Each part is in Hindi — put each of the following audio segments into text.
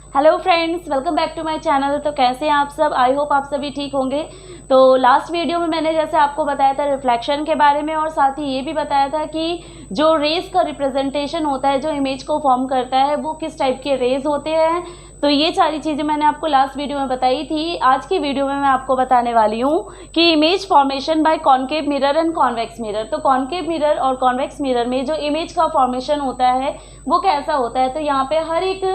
Hello friends, welcome back to my channel. तो कैसे हैं आप सब? आई होप आप सभी ठीक होंगे। तो लास्ट वीडियो में मैंने जैसे आपको बताया था रिफ्लेक्शन के बारे में, और साथ ही ये भी बताया था कि जो रेज का रिप्रेजेंटेशन होता है, जो इमेज को फॉर्म करता है, वो किस टाइप के रेज होते हैं। तो ये सारी चीज़ें मैंने आपको लास्ट वीडियो में बताई थी। आज की वीडियो में मैं आपको बताने वाली हूँ कि image formation by concave mirror and convex mirror. तो कॉन्केव मिरर और कॉन्वेक्स मिरर में जो इमेज का फॉर्मेशन होता है वो कैसा होता है। तो यहाँ पे हर एक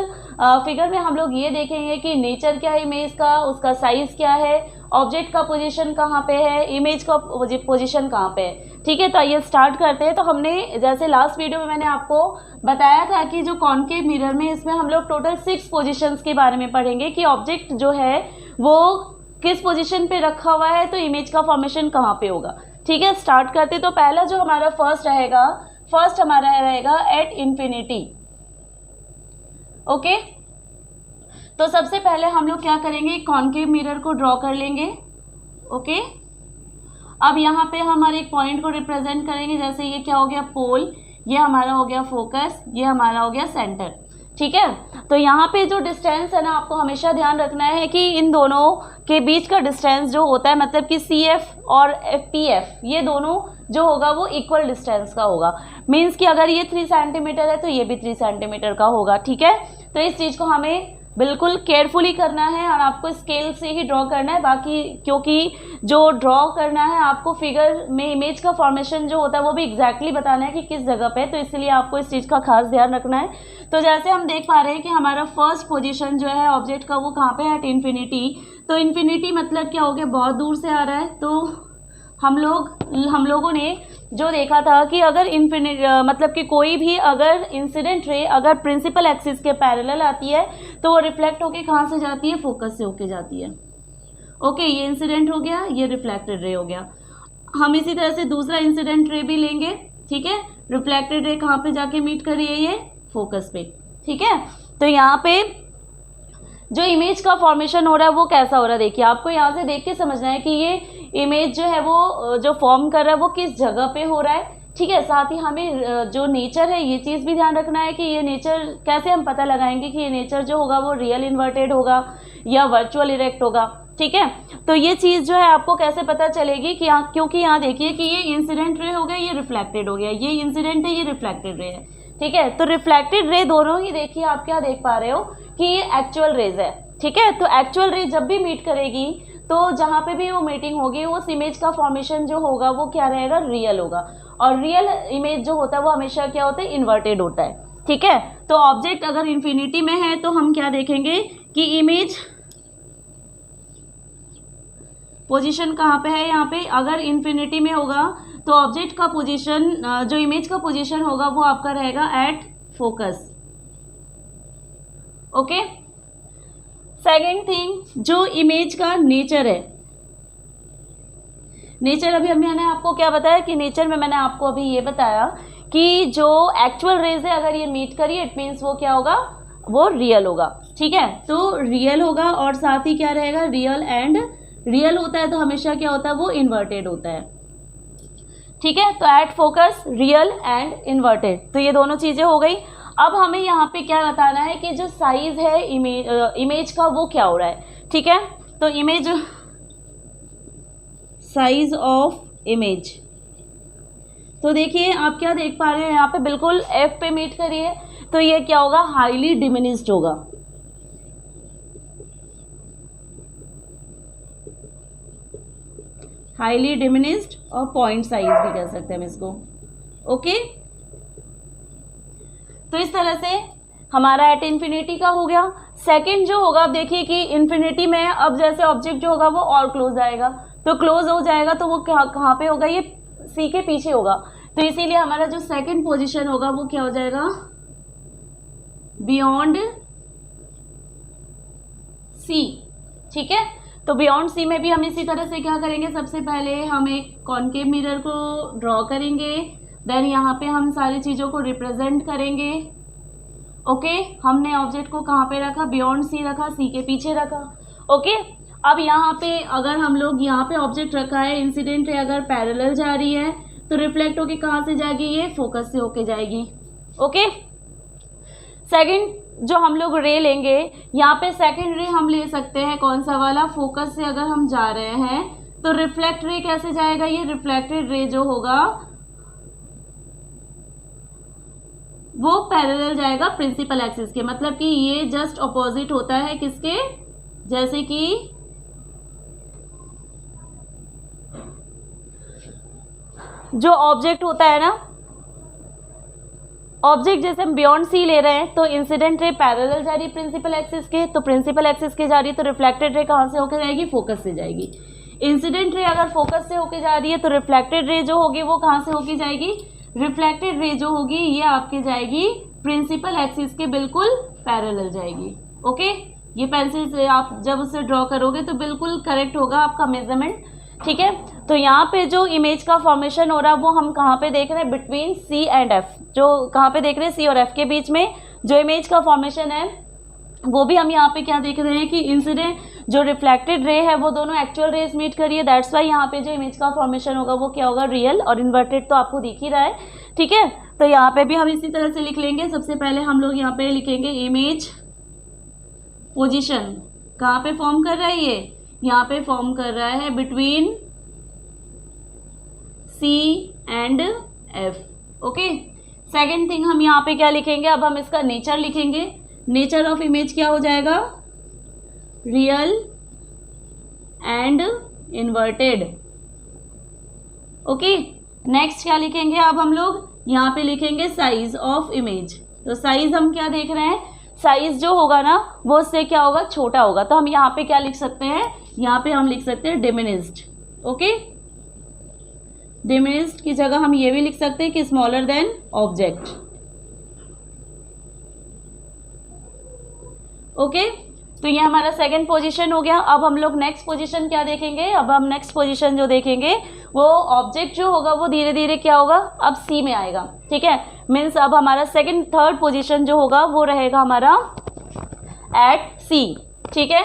फिगर में हम लोग ये देखेंगे कि नेचर क्या है इमेज का, उसका साइज क्या है, ऑब्जेक्ट का पोजीशन कहाँ पे है, इमेज का पोजीशन कहाँ पे है। ठीक है, तो आइए स्टार्ट करते हैं। तो हमने जैसे लास्ट वीडियो में मैंने आपको बताया था कि जो कॉन्केव मिरर में, इसमें हम लोग टोटल 6 पोजीशंस के बारे में पढ़ेंगे कि ऑब्जेक्ट जो है वो किस पोजीशन पे रखा हुआ है, तो इमेज का फॉर्मेशन कहाँ पे होगा। ठीक है, स्टार्ट करते। तो पहला जो हमारा फर्स्ट हमारा रहेगा एट इन्फिनिटी। ओके, तो सबसे पहले हम लोग क्या करेंगे, कॉन्केव मिरर को ड्रॉ कर लेंगे। ओके, अब यहाँ पे हमारे एक पॉइंट को रिप्रेजेंट करेंगे। जैसे ये क्या हो गया, पोल, ये हमारा हो गया फोकस, ये हमारा हो गया सेंटर। ठीक है, तो यहाँ पे जो डिस्टेंस है ना, आपको हमेशा ध्यान रखना है कि इन दोनों के बीच का डिस्टेंस जो होता है, मतलब कि CF और PF, ये दोनों जो होगा वो इक्वल डिस्टेंस का होगा। मीन्स कि अगर ये 3 सेंटीमीटर है तो ये भी 3 सेंटीमीटर का होगा। ठीक है, तो इस चीज़ को हमें बिल्कुल केयरफुली करना है और आपको स्केल से ही ड्रॉ करना है। बाकी क्योंकि जो ड्रॉ करना है आपको फिगर में, इमेज का फॉर्मेशन जो होता है वो भी एग्जैक्टली बताना है कि किस जगह पे, तो इसलिए आपको इस चीज़ का खास ध्यान रखना है। तो जैसे हम देख पा रहे हैं कि हमारा फर्स्ट पोजीशन जो है ऑब्जेक्ट का वो कहाँ पे है, एट इन्फिनिटी। तो इन्फिनिटी मतलब क्या हो गया, बहुत दूर से आ रहा है। तो हम लोगों ने जो देखा था कि अगर मतलब कि कोई भी अगर इंसिडेंट रे अगर प्रिंसिपल एक्सिस के पैरेलल आती है तो वो रिफ्लेक्ट होके कहाँ से जाती है, फोकस से होके जाती है। ओके, ये इंसिडेंट हो गया, ये रिफ्लेक्टेड रे हो गया। हम इसी तरह से दूसरा इंसिडेंट रे भी लेंगे। ठीक है, रिफ्लेक्टेड रे कहाँ पे जाके मीट कर रही है, ये फोकस पे। ठीक है, तो यहाँ पे जो इमेज का फॉर्मेशन हो रहा है वो कैसा हो रहा है, देखिए आपको यहाँ से देख के समझना है कि ये इमेज जो है वो जो फॉर्म कर रहा है वो किस जगह पे हो रहा है। ठीक है, साथ ही हमें जो नेचर है ये चीज़ भी ध्यान रखना है कि ये नेचर कैसे हम पता लगाएंगे कि ये नेचर जो होगा वो रियल इन्वर्टेड होगा या वर्चुअल इरेक्ट होगा। ठीक है, तो ये चीज़ जो है आपको कैसे पता चलेगी कि क्योंकि यहाँ देखिए कि ये इंसिडेंट रे हो गया, ये रिफ्लेक्टेड हो गया, ये इंसिडेंट है, ये रिफ्लेक्टेड रे है। ठीक है, तो रिफ्लेक्टेड रे दोनों ही देखिए आप क्या देख पा रहे हो कि ये एक्चुअल रेज है। ठीक है, तो एक्चुअल रे जब भी मीट करेगी तो जहाँ पे भी वो मीटिंग होगी उस इमेज का फॉर्मेशन जो होगा वो क्या रहेगा, रियल होगा। और रियल इमेज जो होता है वो हमेशा क्या होता है, इन्वर्टेड होता है। ठीक है, तो ऑब्जेक्ट अगर इन्फिनिटी में है तो हम क्या देखेंगे कि इमेज पोजीशन कहाँ पे है, यहाँ पे अगर इन्फिनिटी में होगा तो ऑब्जेक्ट का पोजीशन, जो इमेज का पोजीशन होगा वो आपका रहेगा at focus. Okay, second thing, जो इमेज का नेचर है, नेचर अभी मैंने आपको क्या बताया कि नेचर में मैंने आपको अभी ये बताया कि जो एक्चुअल रेज है अगर ये मीट करी इट मीन्स वो क्या होगा, वो रियल होगा। ठीक है, तो रियल होगा और साथ ही क्या रहेगा, रियल एंड रियल होता है तो हमेशा क्या होता है, वो इन्वर्टेड होता है। ठीक है, तो at focus, real and inverted, तो ये दोनों चीज़ें हो गई। अब हमें यहाँ पे क्या बताना है कि जो साइज है इमेज का वो क्या हो रहा है। ठीक है, तो इमेज साइज ऑफ इमेज, तो देखिए आप क्या देख पा रहे हैं यहाँ पे बिल्कुल F पे मीट करिए तो ये क्या होगा, हाईली डिमिनिश्ड होगा। हाईली डिमिनिश्ड और पॉइंट साइज भी कह सकते हैं हम इसको। ओके, तो इस तरह से हमारा एट इन्फिनिटी का हो गया। सेकंड जो होगा, अब देखिए कि इन्फिनिटी में अब जैसे ऑब्जेक्ट जो होगा वो और क्लोज आएगा, तो क्लोज हो जाएगा तो वो कहाँ पे होगा, ये C के पीछे होगा। तो इसीलिए हमारा जो सेकंड पोजीशन होगा वो क्या हो जाएगा, बियॉन्ड C। ठीक है, तो बियॉन्ड C में भी हम इसी तरह से क्या करेंगे, सबसे पहले हम एक कॉन्केव मिरर को ड्रॉ करेंगे, देन यहाँ पे हम सारी चीज़ों को रिप्रेजेंट करेंगे। ओके, हमने ऑब्जेक्ट को कहाँ पे रखा, बियॉन्ड C रखा, C के पीछे रखा। ओके, अब यहाँ पे अगर हम लोग यहाँ पे ऑब्जेक्ट रखा है, इंसिडेंट रे अगर पैरेलल जा रही है तो रिफ्लेक्ट होके कहाँ से जाएगी, ये फोकस से होके जाएगी। ओके, सेकंड जो हम लोग रे लेंगे, यहाँ पे सेकंड रे हम ले सकते हैं कौन सा वाला, फोकस से अगर हम जा रहे हैं तो रिफ्लेक्ट रे कैसे जाएगा, ये रिफ्लेक्टेड रे जो होगा वो पैरेलल जाएगा प्रिंसिपल एक्सिस के, मतलब कि ये जस्ट ऑपोजिट होता है किसके, जैसे कि जो ऑब्जेक्ट होता है ना, ऑब्जेक्ट जैसे हम बियॉन्ड सी ले रहे हैं तो इंसिडेंट रे पैरेलल जा रही है प्रिंसिपल एक्सिस के, तो प्रिंसिपल एक्सिस के जा रही है तो रिफ्लेक्टेड रे कहाँ से होकर जाएगी, फोकस से जाएगी। इंसिडेंट रे अगर फोकस से होकर जा रही है तो रिफ्लेक्टेड रे जो होगी वो कहाँ से होकर जाएगी, रिफ्लेक्टेड रे जो होगी ये आपके जाएगी प्रिंसिपल एक्सिस के बिल्कुल पैरेलल जाएगी। ओके, ये पेंसिल से आप जब उसे ड्रॉ करोगे तो बिल्कुल करेक्ट होगा आपका मेजरमेंट। ठीक है, तो यहाँ पे जो इमेज का फॉर्मेशन हो रहा है वो हम कहाँ पे देख रहे हैं, बिटवीन सी एंड एफ, जो कहाँ पे देख रहे हैं, सी और एफ के बीच में जो इमेज का फॉर्मेशन है वो भी हम यहाँ पे क्या देख रहे हैं कि इंसिडेंट जो रिफ्लेक्टेड रे है वो दोनों एक्चुअल रेज मीट करिए, दैट्स वाई यहाँ पे जो इमेज का फॉर्मेशन होगा वो क्या होगा, रियल और इन्वर्टेड तो आपको दिख ही रहा है। ठीक है, तो यहाँ पे भी हम इसी तरह से लिख लेंगे। सबसे पहले हम लोग यहाँ पे लिखेंगे इमेज पोजीशन, कहाँ पे फॉर्म कर रहा है ये, यहाँ पे फॉर्म कर रहा है between C and F. Okay, second thing हम यहाँ पे क्या लिखेंगे, अब हम इसका नेचर लिखेंगे। नेचर ऑफ इमेज क्या हो जाएगा, real and inverted. Okay, next क्या लिखेंगे, अब हम लोग यहाँ पे लिखेंगे साइज ऑफ इमेज। तो साइज हम क्या देख रहे हैं, साइज जो होगा ना वो उससे क्या होगा, छोटा होगा, तो हम यहाँ पे क्या लिख सकते हैं, यहाँ पे हम लिख सकते हैं डिमिनिश्ड। ओके, डिमिनिश्ड की जगह हम ये भी लिख सकते हैं कि स्मॉलर देन ऑब्जेक्ट। ओके, तो ये हमारा सेकंड पोजीशन हो गया। अब हम लोग नेक्स्ट पोजीशन क्या देखेंगे, अब हम नेक्स्ट पोजीशन जो देखेंगे वो ऑब्जेक्ट जो होगा वो धीरे धीरे क्या होगा, अब सी में आएगा। ठीक है, मीन्स अब हमारा सेकंड थर्ड पोजीशन जो होगा वो रहेगा हमारा एट सी। ठीक है,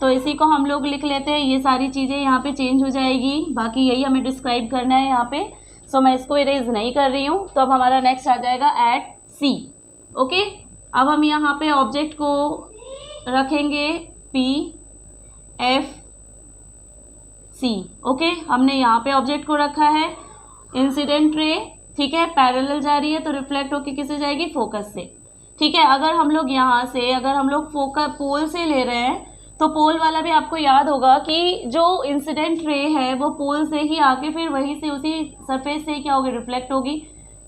तो इसी को हम लोग लिख लेते हैं, ये सारी चीज़ें यहाँ पे चेंज हो जाएगी, बाकी यही हमें डिस्क्राइब करना है यहाँ पे, सो मैं इसको इरेज नहीं कर रही हूँ। तो अब हमारा नेक्स्ट आ जाएगा एट सी। ओके, अब हम यहाँ पे ऑब्जेक्ट को रखेंगे पी एफ सी। ओके, हमने यहाँ पे ऑब्जेक्ट को रखा है, इंसिडेंट रे, ठीक है, पैरेलल जा रही है तो रिफ्लेक्ट होके किससे जाएगी, फोकस से। ठीक है, अगर हम लोग यहाँ से अगर हम लोग फोकस पोल से ले रहे हैं तो पोल वाला भी आपको याद होगा कि जो इंसिडेंट रे है वो पोल से ही आके फिर वहीं से उसी सरफेस से क्या होगी, रिफ्लेक्ट होगी।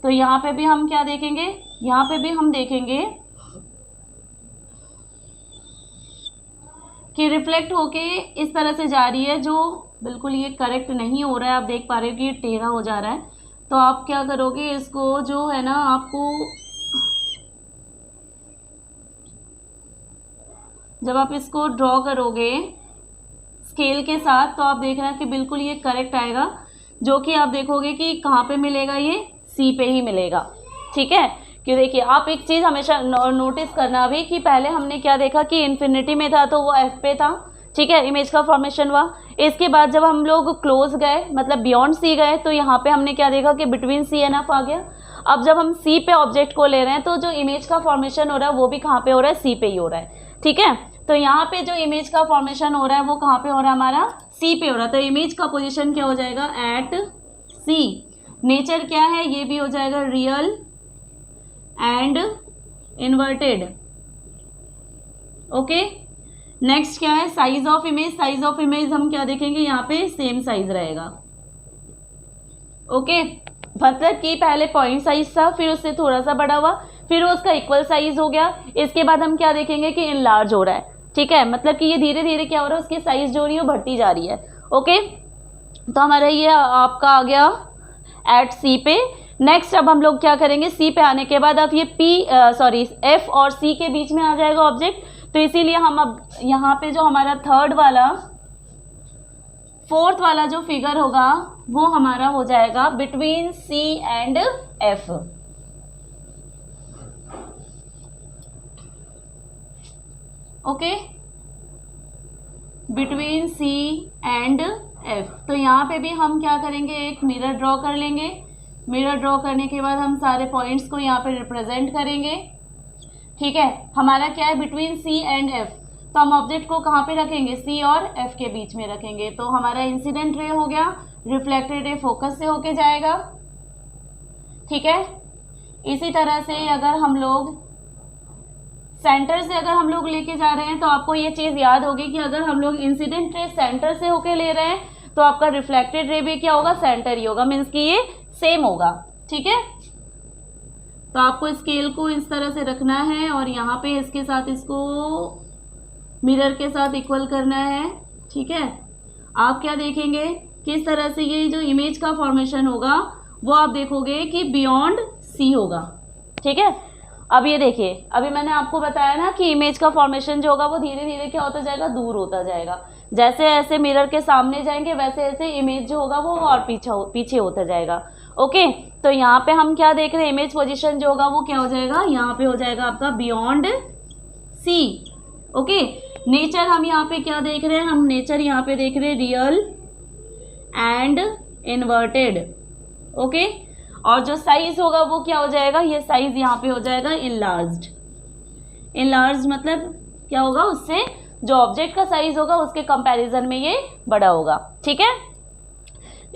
तो यहाँ पे भी हम क्या देखेंगे, यहाँ पे भी हम देखेंगे कि रिफ्लेक्ट होके इस तरह से जा रही है, जो बिल्कुल ये करेक्ट नहीं हो रहा है। आप देख पा रहे हो कि ये टेढ़ा हो जा रहा है, तो आप क्या करोगे, इसको जो है ना आपको जब आप इसको ड्रॉ करोगे स्केल के साथ तो आप देख रहे हैं कि बिल्कुल ये करेक्ट आएगा, जो कि आप देखोगे कि कहाँ पे मिलेगा, ये सी पे ही मिलेगा। ठीक है, कि देखिए आप एक चीज़ हमेशा नोटिस करना भी कि पहले हमने क्या देखा कि इन्फिनिटी में था तो वो एफ पे था। ठीक है, इमेज का फॉर्मेशन हुआ, इसके बाद जब हम लोग क्लोज गए मतलब बियॉन्ड सी गए तो यहाँ पे हमने क्या देखा कि बिटवीन सी एंड एफ आ गया। अब जब हम सी पे ऑब्जेक्ट को ले रहे हैं तो जो इमेज का फॉर्मेशन हो रहा है वो भी कहाँ पे हो रहा है, सी पे ही हो रहा है। ठीक है, तो यहाँ पे जो इमेज का फॉर्मेशन हो रहा है वो कहाँ पे हो रहा है, हमारा सी पे हो रहा है। तो इमेज का पोजीशन क्या हो जाएगा, एट सी। नेचर क्या है, ये भी हो जाएगा real and inverted. Okay, next क्या है, size of image. Size of image हम क्या देखेंगे, यहाँ पे सेम साइज रहेगा। ओके, मतलब कि पहले पॉइंट साइज था, फिर उससे थोड़ा सा बड़ा हुआ, फिर उसका इक्वल साइज हो गया। इसके बाद हम क्या देखेंगे कि इनलार्ज हो रहा है। ठीक है, मतलब कि ये धीरे धीरे क्या हो रहा है, उसकी साइज जो हो रही है वो बढ़ती जा रही है। ओके, तो हमारा ये आपका आ गया एट सी पे। नेक्स्ट अब हम लोग क्या करेंगे, सी पे आने के बाद अब ये एफ और सी के बीच में आ जाएगा ऑब्जेक्ट, तो इसीलिए हम अब यहाँ पे जो हमारा फोर्थ वाला जो फिगर होगा वो हमारा हो जाएगा between C and F. Okay, between C and F. तो यहाँ पे भी हम क्या करेंगे, एक मिरर ड्रॉ कर लेंगे। मिरर ड्रॉ करने के बाद हम सारे पॉइंट्स को यहाँ पे रिप्रेजेंट करेंगे। ठीक है, हमारा क्या है, बिटवीन सी एंड एफ, तो हम ऑब्जेक्ट को कहाँ पे रखेंगे, सी और एफ के बीच में रखेंगे। तो हमारा इंसिडेंट रे हो गया, रिफ्लेक्टेड रे फोकस से होके जाएगा। ठीक है, इसी तरह से अगर हम लोग सेंटर से अगर हम लोग लेके जा रहे हैं तो आपको ये चीज़ याद होगी कि अगर हम लोग इंसिडेंट रे सेंटर से होके ले रहे हैं तो आपका रिफ्लेक्टेड रे भी क्या होगा, सेंटर ही होगा, मीन्स कि ये सेम होगा। ठीक है, तो आपको स्केल को इस तरह से रखना है और यहाँ पे इसके साथ इसको मिरर के साथ इक्वल करना है। ठीक है, आप क्या देखेंगे, किस तरह से ये जो इमेज का फॉर्मेशन होगा वो आप देखोगे कि बियॉन्ड सी होगा। ठीक है, अब ये देखिए, अभी मैंने आपको बताया ना कि इमेज का फॉर्मेशन जो होगा वो धीरे धीरे क्या होता जाएगा, दूर होता जाएगा। जैसे ऐसे मिरर के सामने जाएंगे वैसे ऐसे इमेज जो होगा वो और पीछे होता जाएगा। ओके, तो यहाँ पे हम क्या देख रहे हैं, इमेज पोजीशन जो होगा वो क्या हो जाएगा, यहाँ पे हो जाएगा आपका बियॉन्ड सी। ओके, नेचर हम यहाँ पे क्या देख रहे हैं, हम नेचर यहाँ पे देख रहे हैं रियल एंड इन्वर्टेड। ओके, और जो साइज होगा वो क्या हो जाएगा, ये साइज यहाँ पे हो जाएगा इनलार्ज्ड। इनलार्ज्ड मतलब क्या होगा, उससे जो ऑब्जेक्ट का साइज होगा उसके कंपैरिजन में ये बड़ा होगा। ठीक है,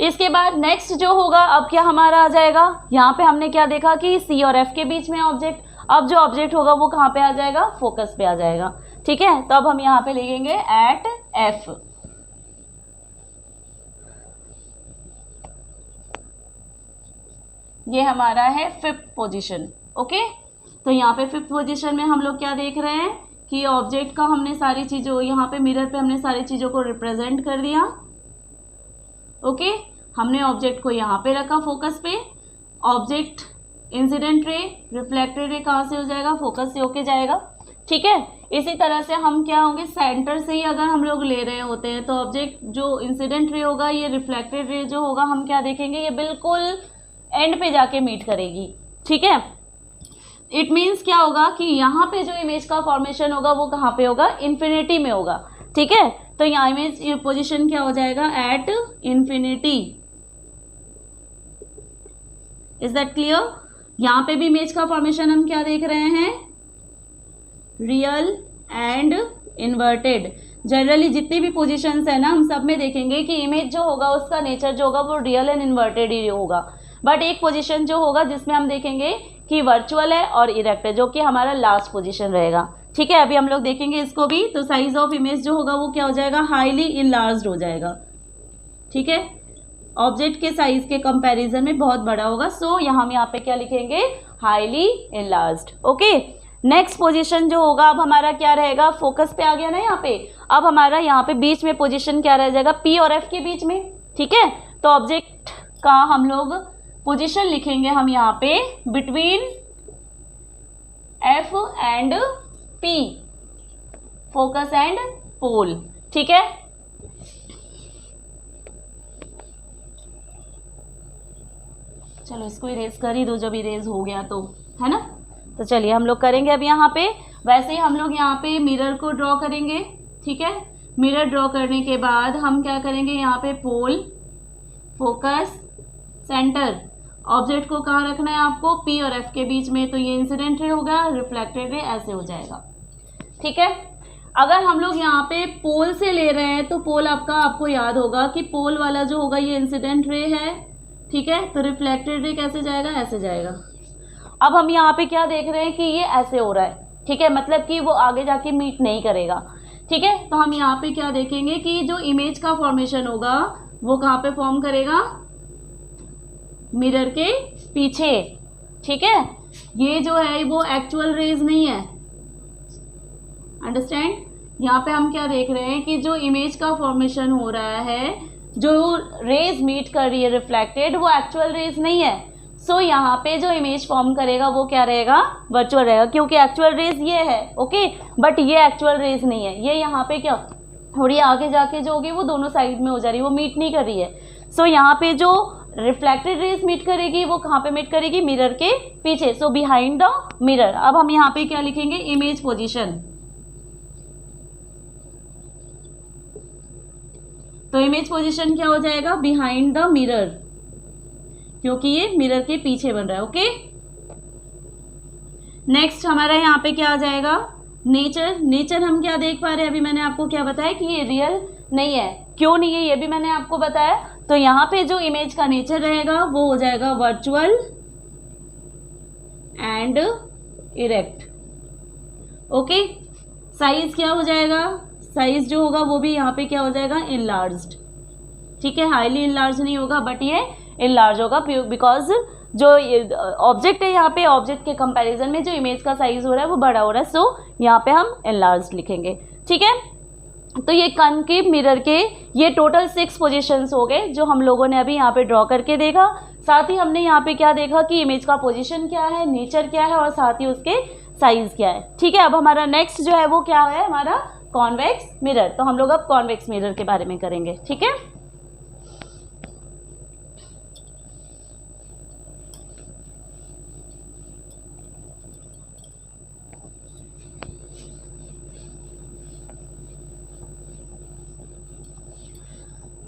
इसके बाद नेक्स्ट जो होगा, अब क्या हमारा आ जाएगा, यहाँ पे हमने क्या देखा कि सी और एफ के बीच में ऑब्जेक्ट, अब जो ऑब्जेक्ट होगा वो कहाँ पे आ जाएगा, फोकस पे आ जाएगा। ठीक है, तो अब हम यहाँ पे लिखेंगे एट एफ। ये हमारा है फिफ्थ पोजीशन। ओके, तो यहाँ पे फिफ्थ पोजीशन में हम लोग क्या देख रहे हैं कि ऑब्जेक्ट का हमने सारी चीज़ों, यहाँ पे मिरर पे हमने सारी चीज़ों को रिप्रेजेंट कर दिया। ओके, हमने ऑब्जेक्ट को यहाँ पे रखा फोकस पे, object incident ray reflected ray कहाँ से हो जाएगा, फोकस से होके जाएगा। ठीक है, इसी तरह से हम क्या होंगे, सेंटर से ही अगर हम लोग ले रहे होते हैं तो ऑब्जेक्ट जो इंसिडेंट रे होगा, ये रिफ्लेक्टेड रे जो होगा, हम क्या देखेंगे, ये बिल्कुल एंड पे जाके मीट करेगी। ठीक है, इट मीन्स क्या होगा कि यहाँ पे जो इमेज का फॉर्मेशन होगा वो कहाँ पे होगा, इन्फिनिटी में होगा। ठीक है, तो यहाँ इमेज पोजीशन क्या हो जाएगा, at infinity. Is that clear? यहाँ पे भी इमेज का फॉर्मेशन हम क्या देख रहे हैं, रियल एंड इन्वर्टेड। जनरली जितनी भी पोजीशंस है ना, हम सब में देखेंगे कि इमेज जो होगा उसका नेचर जो होगा वो रियल एंड इन्वर्टेड ही होगा। बट एक पोजीशन जो होगा जिसमें हम देखेंगे कि वर्चुअल है और इरेक्ट है, जो कि हमारा लास्ट पोजीशन रहेगा। ठीक है, अभी हम लोग देखेंगे इसको भी। तो साइज ऑफ इमेज जो होगा वो क्या हो जाएगा, हाईली इनलार्ज्ड हो जाएगा। ठीक है, ऑब्जेक्ट के साइज के कंपैरिजन में बहुत बड़ा होगा। सो हम यहाँ पे क्या लिखेंगे, highly enlarged. Okay, next position जो होगा, अब हमारा क्या रहेगा, फोकस पे आ गया ना यहाँ पे, अब हमारा यहाँ पे बीच में पोजीशन क्या रह जाएगा, पी और एफ के बीच में। ठीक है, तो ऑब्जेक्ट का हम लोग पोजीशन लिखेंगे हम यहाँ पे between F and P, focus and pole. ठीक है, चलो इसको इरेज कर ही दो, जब इरेज हो गया तो, है ना। तो चलिए हम लोग करेंगे अब यहाँ पे, वैसे ही हम लोग यहाँ पे मिरर को ड्रॉ करेंगे। ठीक है, मिरर ड्रॉ करने के बाद हम क्या करेंगे, यहाँ पे पोल, फोकस, सेंटर, ऑब्जेक्ट को कहाँ रखना है आपको, पी और एफ के बीच में। तो ये इंसिडेंट रे होगा, रिफ्लेक्टेड रे ऐसे हो जाएगा। ठीक है, अगर हम लोग यहाँ पे पोल से ले रहे हैं तो पोल आपको याद होगा कि पोल वाला जो होगा ये इंसिडेंट रे है। ठीक है, तो रिफ्लेक्टेड रे कैसे जाएगा, ऐसे जाएगा। अब हम यहाँ पे क्या देख रहे हैं कि ये ऐसे हो रहा है। ठीक है, मतलब कि वो आगे जाके मीट नहीं करेगा। ठीक है, तो हम यहाँ पे क्या देखेंगे कि जो इमेज का फॉर्मेशन होगा वो कहाँ पे फॉर्म करेगा, मिरर के पीछे। ठीक है, ये जो है वो एक्चुअल रेज नहीं है, अंडरस्टैंड। यहाँ पे हम क्या देख रहे हैं कि जो इमेज का फॉर्मेशन हो रहा है, जो रेज मीट कर रही है रिफ्लेक्टेड, वो एक्चुअल रेज नहीं है। सो यहाँ पे जो इमेज फॉर्म करेगा वो क्या रहेगा, वर्चुअल रहेगा, क्योंकि एक्चुअल रेज ये है। ओके, बट ये एक्चुअल रेज नहीं है। ये यहाँ पे क्या थोड़ी आगे जाके जो होगी वो दोनों साइड में हो जा रही है, वो मीट नहीं कर रही है। सो यहाँ पे जो रिफ्लेक्टेड रेज मीट करेगी वो कहाँ पे मीट करेगी, मिरर के पीछे, सो बिहाइंड द मिरर। अब हम यहाँ पे क्या लिखेंगे, इमेज पोजीशन। तो इमेज पोजीशन क्या हो जाएगा, बिहाइंड द मिरर। क्योंकि ये मिरर के पीछे बन रहा है। ओके, नेक्स्ट हमारा यहाँ पे क्या आ जाएगा, नेचर। नेचर हम क्या देख पा रहे हैं, अभी मैंने आपको क्या बताया कि ये रियल नहीं है। क्यों नहीं है ये भी मैंने आपको बताया। तो यहाँ पे जो इमेज का नेचर रहेगा वो हो जाएगा virtual and erect. Okay, size क्या हो जाएगा, साइज जो होगा वो भी यहाँ पे क्या हो जाएगा, इनलार्ज्ड। ठीक है, हाईली इनलार्ज नहीं होगा बट ये इनलार्ज होगा, बिकॉज जो ऑब्जेक्ट है यहाँ पे, ऑब्जेक्ट के कंपैरिजन में जो इमेज का साइज हो रहा है वो बड़ा हो रहा है, सो यहाँ पे हम इनलार्ज लिखेंगे। ठीक है, तो ये कनकेव मिरर के ये टोटल 6 पोजीशंस हो गए जो हम लोगों ने अभी यहाँ पे ड्रॉ करके देखा। साथ ही हमने यहाँ पे क्या देखा कि इमेज का पोजीशन क्या है, नेचर क्या है और साथ ही उसके साइज क्या है। ठीक है, अब हमारा नेक्स्ट जो है वो क्या है, हमारा कॉन्वेक्स मिरर। तो हम लोग अब कॉन्वेक्स मिरर के बारे में करेंगे। ठीक है,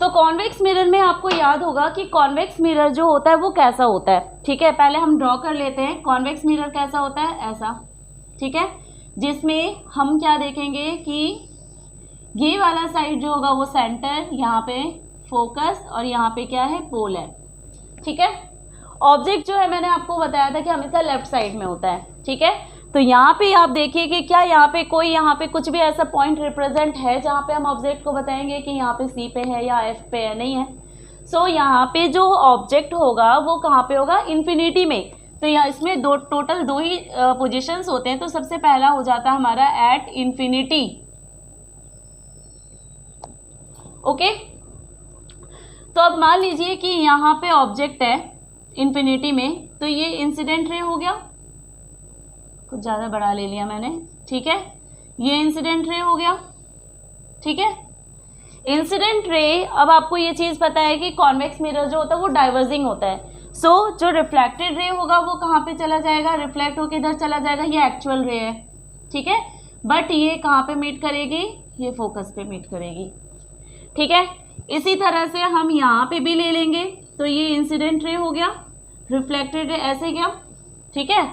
तो कॉन्वेक्स मिरर में आपको याद होगा कि कॉन्वेक्स मिरर जो होता है वो कैसा होता है। ठीक है, पहले हम ड्रॉ कर लेते हैं। कॉन्वेक्स मिरर कैसा होता है, ऐसा। ठीक है, जिसमें हम क्या देखेंगे कि ये वाला साइड जो होगा वो सेंटर, यहाँ पे फोकस और यहाँ पे क्या है, पोल है। ठीक है, ऑब्जेक्ट जो है मैंने आपको बताया था कि हमेशा लेफ्ट साइड में होता है। ठीक है, तो यहाँ पे आप देखिए कि क्या यहाँ पे कोई यहाँ पे कुछ भी ऐसा पॉइंट रिप्रेजेंट है जहाँ पे हम ऑब्जेक्ट को बताएंगे कि यहाँ पे सी पे है या एफ पे है, नहीं है। सो यहाँ पे जो ऑब्जेक्ट होगा वो कहाँ पे होगा, इन्फिनिटी में। तो यहाँ इसमें टोटल दो ही पोजीशंस होते हैं। तो सबसे पहला हो जाता है हमारा एट इन्फिनिटी। ओके, तो अब मान लीजिए कि यहाँ पे ऑब्जेक्ट है इन्फिनिटी में, तो ये इंसिडेंट रे हो गया, कुछ ज़्यादा बड़ा ले लिया मैंने। ठीक है, ये इंसिडेंट रे हो गया। ठीक है, इंसिडेंट रे, अब आपको ये चीज़ पता है कि कॉन्वेक्स मिरर जो होता है वो डाइवर्जिंग होता है। सो जो रिफ्लेक्टेड रे होगा वो कहाँ पे चला जाएगा, रिफ्लेक्ट होकर इधर चला जाएगा, ये एक्चुअल रे है। ठीक है, बट ये कहाँ पे मीट करेगी, ये फोकस पे मीट करेगी। ठीक है, इसी तरह से हम यहाँ पे भी ले लेंगे। तो ये इंसिडेंट रे हो गया, रिफ्लेक्टेड रे ऐसे गया। ठीक है,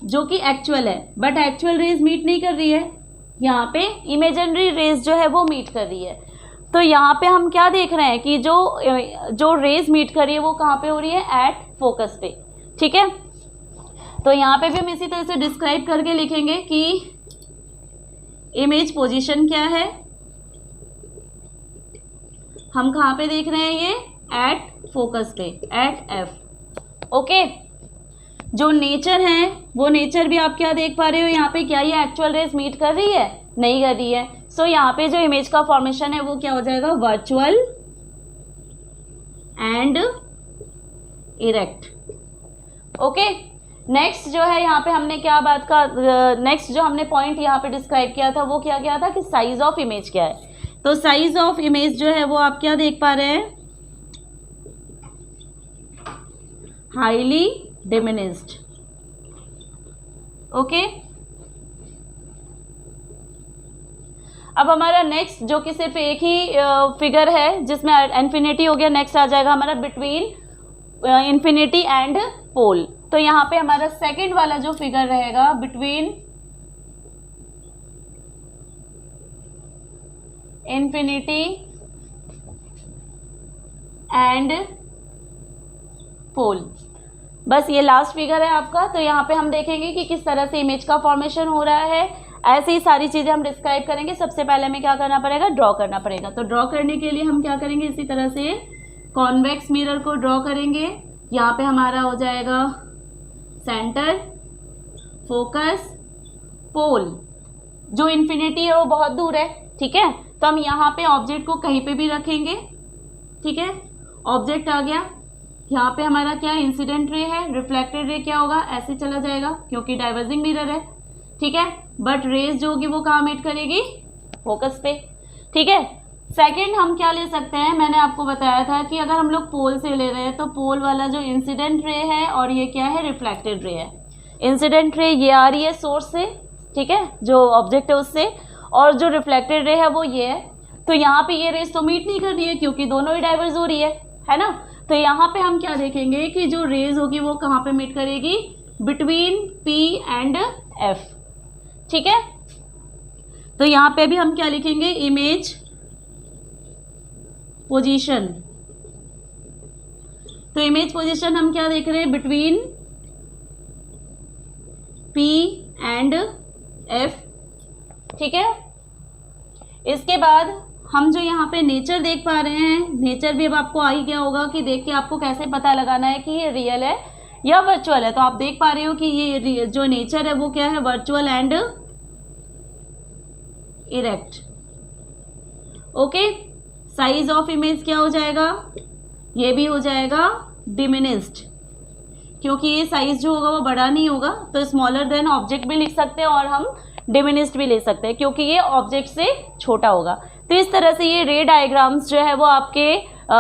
जो कि एक्चुअल है, बट एक्चुअल रेज मीट नहीं कर रही है, यहाँ पे इमेजिनरी रेज जो है वो मीट कर रही है। तो यहाँ पे हम क्या देख रहे हैं कि जो रेज मीट कर रही है वो कहाँ पे हो रही है, एट फोकस पे। ठीक है, तो यहाँ पे भी हम इसी तरह से डिस्क्राइब करके लिखेंगे कि इमेज पोजीशन क्या है, हम कहाँ पे देख रहे हैं, ये एट फोकस पे, एट एफ। ओके, जो नेचर है वो नेचर भी आप क्या देख पा रहे हो, यहाँ पे क्या ये एक्चुअल रेज मीट कर रही है, नहीं कर रही है। सो यहाँ पे जो इमेज का फॉर्मेशन है वो क्या हो जाएगा, virtual and erect. Okay, next जो है यहाँ पे हमने क्या बात का, नेक्स्ट जो हमने पॉइंट यहाँ पे डिस्क्राइब किया था वो क्या था कि साइज ऑफ इमेज क्या है। तो साइज ऑफ इमेज जो है वो आप क्या देख पा रहे हैं, हाईली डिमिनिश्ड। ओके, अब हमारा नेक्स्ट जो कि सिर्फ एक ही फिगर है जिसमें इन्फिनिटी हो गया, नेक्स्ट आ जाएगा हमारा बिटवीन इन्फिनिटी एंड पोल। तो यहाँ पे हमारा सेकंड वाला जो फिगर रहेगा बिटवीन इन्फिनिटी एंड पोल, बस ये लास्ट फिगर है आपका। तो यहाँ पे हम देखेंगे कि किस तरह से इमेज का फॉर्मेशन हो रहा है। ऐसे ही सारी चीज़ें हम डिस्क्राइब करेंगे। सबसे पहले हमें क्या करना पड़ेगा, ड्रॉ करना पड़ेगा। तो ड्रॉ करने के लिए हम क्या करेंगे, इसी तरह से कॉन्वेक्स मिरर को ड्रॉ करेंगे। यहाँ पे हमारा हो जाएगा सेंटर, फोकस, पोल। जो इन्फिनिटी है वो बहुत दूर है। ठीक है, तो हम यहाँ पे ऑब्जेक्ट को कहीं पे भी रखेंगे। ठीक है, ऑब्जेक्ट आ गया, यहाँ पे हमारा क्या इंसिडेंट रे है, रिफ्लेक्टेड रे क्या होगा, ऐसे चला जाएगा क्योंकि डाइवर्जिंग मिरर है। ठीक है, बट रेज जो होगी वो कहाँ मीट करेगी, फोकस पे। ठीक है, सेकंड हम क्या ले सकते हैं, मैंने आपको बताया था कि अगर हम लोग पोल से ले रहे हैं तो पोल वाला जो इंसिडेंट रे है और ये क्या है, रिफ्लेक्टेड रे है। इंसिडेंट रे ये आ रही है सोर्स से, ठीक है, जो ऑब्जेक्ट है उससे, और जो रिफ्लेक्टेड रे है वो ये है। तो यहाँ पे ये रेज तो मीट नहीं कर रही है क्योंकि दोनों ही डाइवर्ज हो रही है ना। तो यहाँ पे हम क्या देखेंगे कि जो रेज होगी वो कहाँ पे मीट करेगी, बिटवीन P एंड F, ठीक है। तो यहाँ पे भी हम क्या लिखेंगे, इमेज पोजीशन। तो इमेज पोजीशन हम क्या देख रहे हैं, बिटवीन P एंड F, ठीक है। इसके बाद हम जो यहाँ पे नेचर देख पा रहे हैं, नेचर भी अब आपको आ ही गया होगा कि देख के आपको कैसे पता लगाना है कि ये रियल है या वर्चुअल है। तो आप देख पा रहे हो कि ये जो नेचर है वो क्या है, virtual and erect. Okay, size of image क्या हो जाएगा, ये भी हो जाएगा डिमिनिस्ड, क्योंकि ये साइज जो होगा वो बड़ा नहीं होगा। तो स्मॉलर देन ऑब्जेक्ट भी लिख सकते हैं और हम डिमिनिस्ड भी ले सकते हैं, क्योंकि ये ऑब्जेक्ट से छोटा होगा। तो इस तरह से ये रे डायग्राम्स जो है वो आपके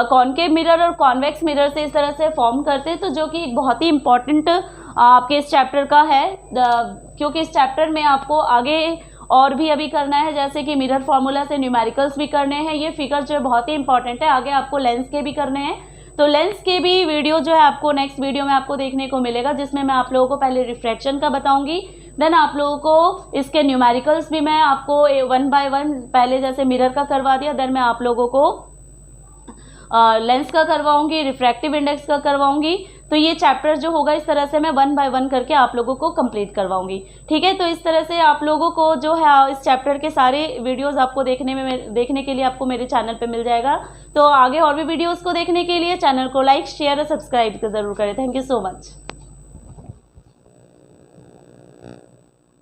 कॉनकेव मिरर और कॉन्वेक्स मिरर से इस तरह से फॉर्म करते हैं। तो जो कि बहुत ही इंपॉर्टेंट आपके इस चैप्टर का है, क्योंकि इस चैप्टर में आपको आगे और भी अभी करना है, जैसे कि मिरर फार्मूला से न्यूमेरिकल्स भी करने हैं। ये फिगर जो है बहुत ही इंपॉर्टेंट है, आगे आपको लेंस के भी करने हैं। तो लेंस के भी वीडियो जो है आपको नेक्स्ट वीडियो में आपको देखने को मिलेगा, जिसमें मैं आप लोगों को पहले रिफ्रैक्शन का बताऊंगी, देन आप लोगों को इसके न्यूमेरिकल्स भी मैं आपको 1 बाय 1 पहले जैसे मिरर का करवा दिया, देन मैं आप लोगों को लेंस का करवाऊंगी, रिफ्रैक्टिव इंडेक्स का करवाऊंगी। तो ये चैप्टर जो होगा इस तरह से मैं 1 बाय 1 करके आप लोगों को कंप्लीट करवाऊंगी, ठीक है। तो इस तरह से आप लोगों को जो है इस चैप्टर के सारे वीडियोस आपको देखने के लिए आपको मेरे चैनल पे मिल जाएगा। तो आगे और भी वीडियोस को देखने के लिए चैनल को लाइक, शेयर और सब्सक्राइब ज़रूर करें। Thank you so much.